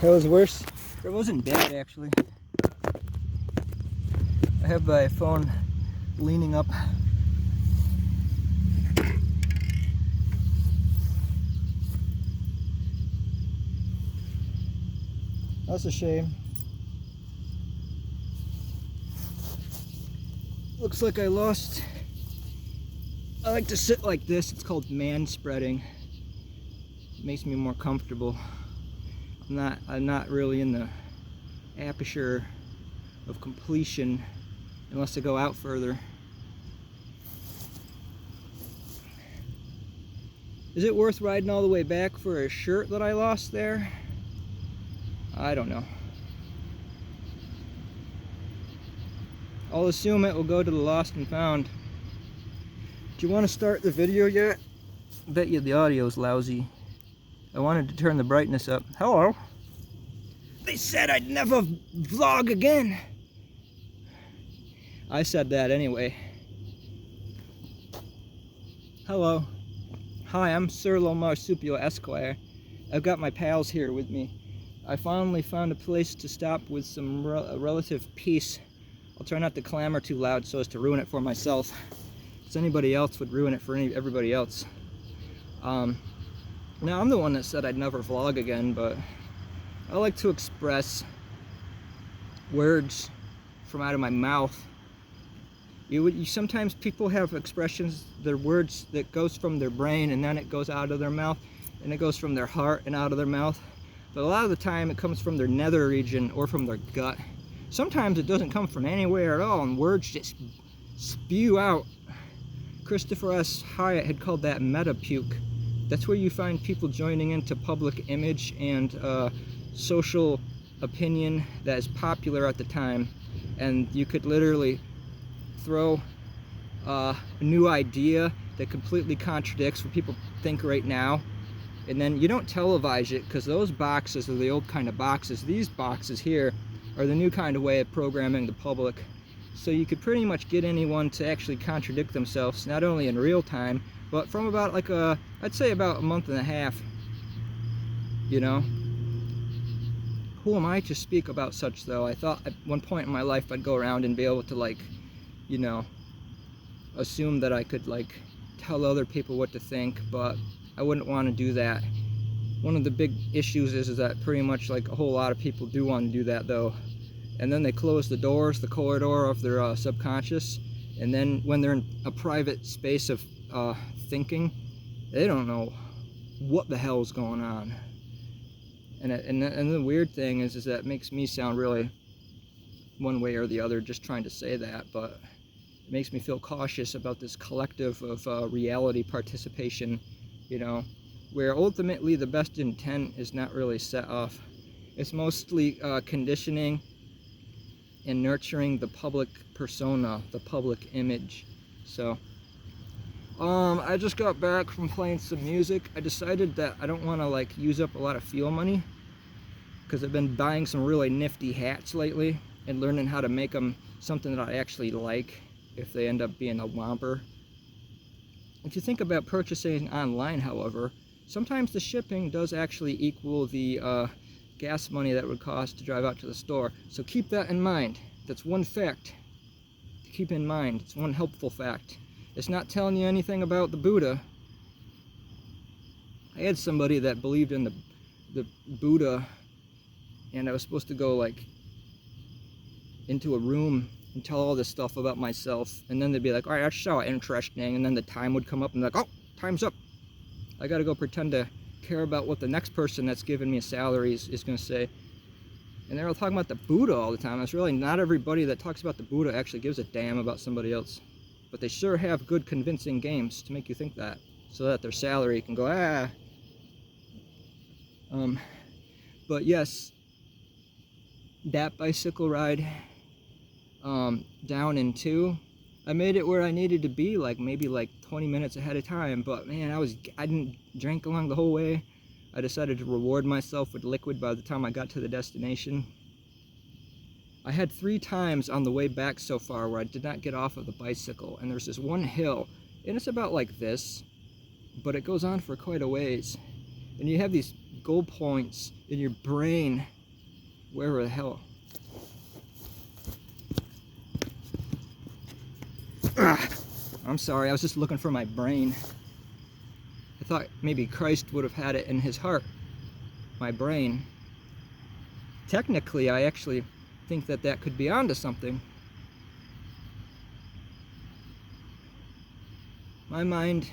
It was worse. It wasn't bad actually. I have my phone leaning up. That's a shame. Looks like I lost. I like to sit like this. It's called manspreading. It makes me more comfortable. I'm not really in the aperture of completion unless I go out further. Is it worth riding all the way back for a shirt that I lost there? I don't know. I'll assume it will go to the lost and found. Do you want to start the video yet? I bet you the audio's lousy. I wanted to turn the brightness up. Hello. They said I'd never vlog again. I said that anyway. Hello. Hi, I'm Sir Lomarsupio Esquire. I've got my pals here with me. I finally found a place to stop with some relative peace. I'll try not to clamor too loud so as to ruin it for myself. Because anybody else would ruin it for everybody else. Now, I'm the one that said I'd never vlog again, but I like to express words from out of my mouth. Sometimes people have expressions, their words that goes from their brain and then it goes out of their mouth, and it goes from their heart and out of their mouth. But a lot of the time it comes from their nether region or from their gut. Sometimes it doesn't come from anywhere at all and words just spew out. Christopher S. Hyatt had called that meta puke. That's where you find people joining into public image and social opinion that is popular at the time. And you could literally throw a new idea that completely contradicts what people think right now. And then you don't televise it because those boxes are the old kind of boxes. These boxes here are the new kind of way of programming the public. So you could pretty much get anyone to actually contradict themselves, not only in real time, but from about like I'd say about a month and a half, you know. Who am I to speak about such though? I thought at one point in my life I'd go around and be able to, like, you know, assume that I could like tell other people what to think, but I wouldn't want to do that. One of the big issues is that pretty much like a whole lot of people do want to do that though. And then they close the doors, the corridor of their subconscious, and then when they're in a private space of thinking, they don't know what the hell's going on. And the weird thing is that it makes me sound really one way or the other just trying to say that, but it makes me feel cautious about this collective of reality participation, you know, where ultimately the best intent is not really set off. It's mostly conditioning and nurturing the public persona, the public image. So I just got back from playing some music. I decided that I don't want to like use up a lot of fuel money because I've been buying some really nifty hats lately and learning how to make them something that I actually like if they end up being a whomper. If you think about purchasing online, however, sometimes the shipping does actually equal the gas money that it would cost to drive out to the store. So keep that in mind. That's one fact to keep in mind. It's one helpful fact. It's not telling you anything about the Buddha. I had somebody that believed in the Buddha, and I was supposed to go like into a room and tell all this stuff about myself, and then they'd be like, all right, that's so interesting, and then the time would come up and like, oh, time's up. I gotta go pretend to care about what the next person that's giving me a salary is gonna say. And they're all talking about the Buddha all the time. It's really not everybody that talks about the Buddha actually gives a damn about somebody else. But they sure have good convincing games to make you think that, so that their salary can go, ah. But yes, that bicycle ride down in 2, I made it where I needed to be, like maybe like 20 minutes ahead of time. But man, I didn't drink along the whole way. I decided to reward myself with liquid by the time I got to the destination. I had 3 times on the way back so far where I did not get off of the bicycle, and there's this one hill, and it's about like this, but it goes on for quite a ways. and you have these goal points in your brain. Where the hell? I'm sorry, I was just looking for my brain. I thought maybe Christ would have had it in his heart. My brain. Technically, I actually think that that could be onto something. My mind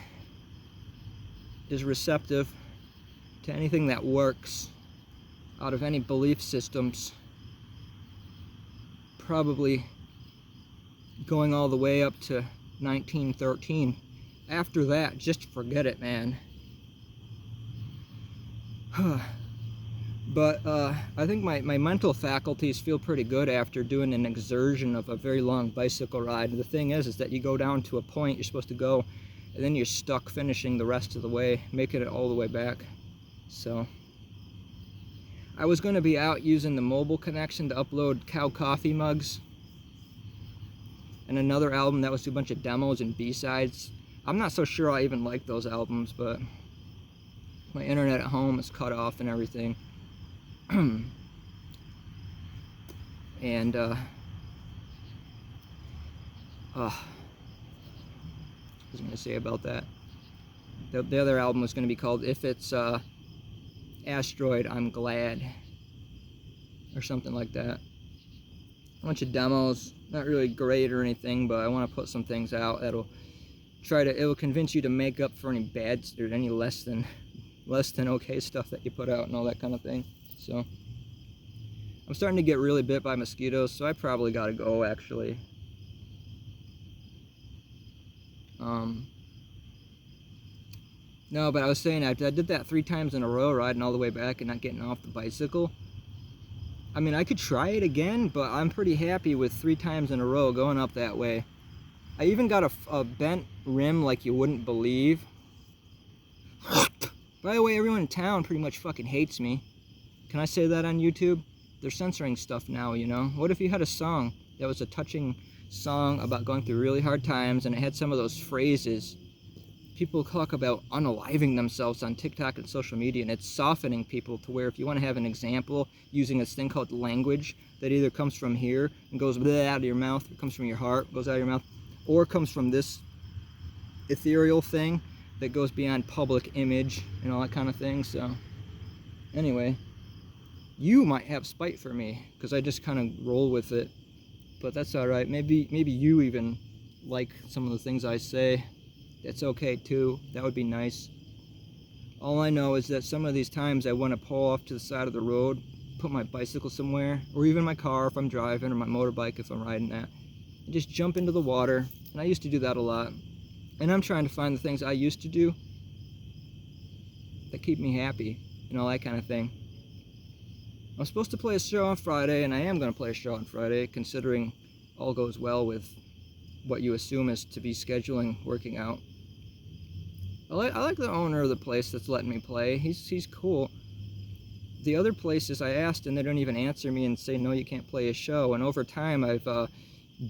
is receptive to anything that works out of any belief systems, probably going all the way up to 1913. After that, just forget it, man. But I think my mental faculties feel pretty good after doing an exertion of a very long bicycle ride. And the thing is that you go down to a point you're supposed to go, and then you're stuck finishing the rest of the way, making it all the way back. So I was going to be out using the mobile connection to upload cow coffee mugs and another album that was a bunch of demos and B-sides. I'm not so sure I even like those albums, but my internet at home is cut off and everything. And what was I going to say about that? The other album was going to be called If It's Asteroid, I'm Glad, or something like that. A bunch of demos, not really great or anything, but I want to put some things out that'll it'll convince you to make up for any bad or any less than okay stuff that you put out and all that kind of thing. So I'm starting to get really bit by mosquitoes, so I probably got to go, actually. No, but I was saying I did that 3 times in a row, riding all the way back and not getting off the bicycle. I mean, I could try it again, but I'm pretty happy with 3 times in a row going up that way. I even got a bent rim like you wouldn't believe. By the way, everyone in town pretty much fucking hates me. Can I say that on YouTube? They're censoring stuff now, you know? What if you had a song that was a touching song about going through really hard times and it had some of those phrases? People talk about unaliving themselves on TikTok and social media, and it's softening people to where if you want to have an example using this thing called language that either comes from here and goes out of your mouth, or comes from your heart, goes out of your mouth, or comes from this ethereal thing that goes beyond public image and all that kind of thing. So anyway, you might have spite for me because I just kind of roll with it, but that's all right. Maybe you even like some of the things I say. That's okay too. That would be nice. All I know is that some of these times I want to pull off to the side of the road, put my bicycle somewhere, or even my car if I'm driving, or my motorbike if I'm riding that, and just jump into the water. And I used to do that a lot. And I'm trying to find the things I used to do that keep me happy and all that kind of thing. I'm supposed to play a show on Friday, and I am going to play a show on Friday, considering all goes well with what you assume is to be scheduling working out. I like the owner of the place that's letting me play. He's cool. The other places I asked, and they don't even answer me and say, no, you can't play a show. And over time, I've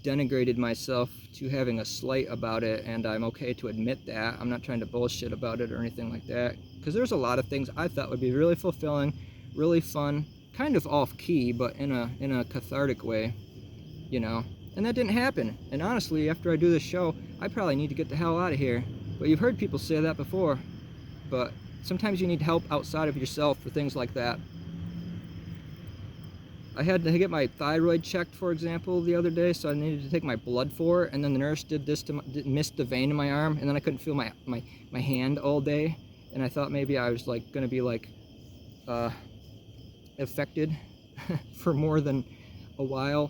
denigrated myself to having a slight about it, and I'm okay to admit that. I'm not trying to bullshit about it or anything like that, because there's a lot of things I thought would be really fulfilling, really fun, kind of off-key, but in a cathartic way, you know. And that didn't happen. And honestly, after I do this show, I probably need to get the hell out of here. But you've heard people say that before. But sometimes you need help outside of yourself for things like that. I had to get my thyroid checked, for example, the other day, so I needed to take my blood for it. And then the nurse did this missed the vein in my arm, and then I couldn't feel my hand all day. And I thought maybe I was like gonna be like affected for more than a while.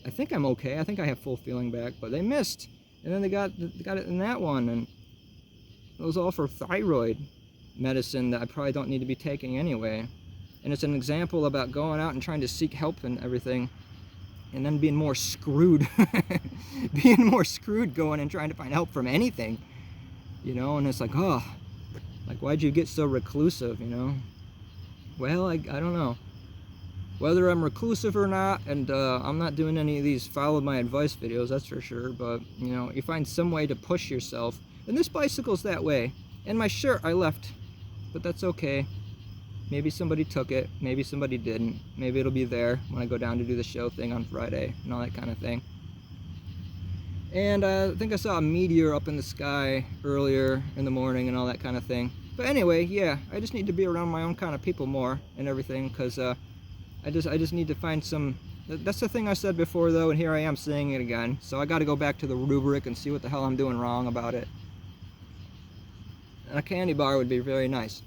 I think I'm okay. I think I have full feeling back, but they missed, and then they got it in that one, and it was all for thyroid medicine that I probably don't need to be taking anyway. And it's an example about going out and trying to seek help and everything, and then being more screwed, being more screwed going and trying to find help from anything, you know. And it's like, oh, like why'd you get so reclusive, you know? Well, I don't know. Whether I'm reclusive or not, and I'm not doing any of these follow my advice videos, that's for sure, but, you know, you find some way to push yourself. And this bicycle's that way. And my shirt I left, but that's okay. Maybe somebody took it, maybe somebody didn't. Maybe it'll be there when I go down to do the show thing on Friday and all that kind of thing. And I think I saw a meteor up in the sky earlier in the morning and all that kind of thing. But anyway, yeah, I just need to be around my own kind of people more and everything, because I just need to find some. That's the thing I said before, though, and here I am saying it again. So I got to go back to the rubric and see what the hell I'm doing wrong about it. And a candy bar would be very nice.